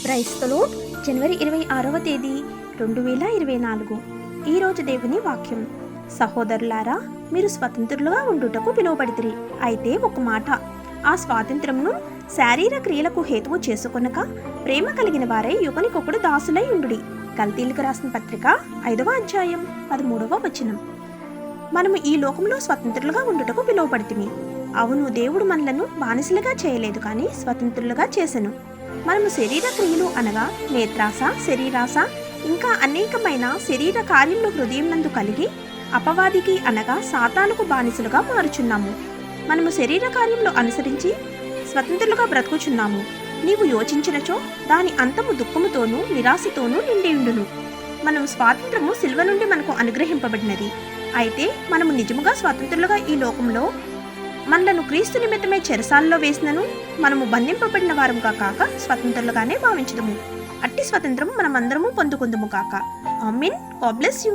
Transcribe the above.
క్రైస్తలో జనవరి 26వ తేదీ 2024. ఈరోజు దేవుని వాక్యం. సహోదరులారా, మీరు స్వతంత్రులుగా ఉండుటకు పిలువబడితిరి. అయితే ఒక మాట, ఆ స్వాతంత్రమును శారీర క్రియలకు హేతువు చేసుకొనక ప్రేమ కలిగిన వారై యుగనికొకడు దాసులై ఉండుడి. గల్తీలకు రాసిన పత్రిక 5వ అధ్యాయం 13వ వచనం. మనము ఈ లోకంలో స్వతంత్రులుగా ఉండుటకు పిలువబడితిమి. అవును, దేవుడు మనలను బానిసలుగా చేయలేదు, కానీ స్వతంత్రులుగా చేసెను. మనము శరీర క్రియలు అనగా నేత్రాస, శరీరాస, ఇంకా అనేకమైన శరీర కార్యములు హృదయం నందు కలిగి అపవాదికి అనగా సాతానుకు బానిసలుగా మారుచున్నాము. మనము శరీర కార్యములు అనుసరించి స్వతంత్రులుగా బ్రతుకుచున్నాము. నీవు యోచించినచో దాని అంతము దుఃఖముతోనూ నిరాశతోనూ నిండియుండును. మనం స్వాతంత్రము సిల్వ నుండి మనకు అనుగ్రహింపబడినది. అయితే మనము నిజముగా స్వతంత్రులుగా ఈ లోకంలో మనలను క్రీస్తు నిమిత్తమే చెరసాలలో వేసినను మనము బంధింపబడిన వారముగా కాక స్వతంత్రులుగానే భావించుదుము. అట్టి స్వతంత్రము మనమందరము పొందుకుందుము కాక. ఆమేన్. God bless you.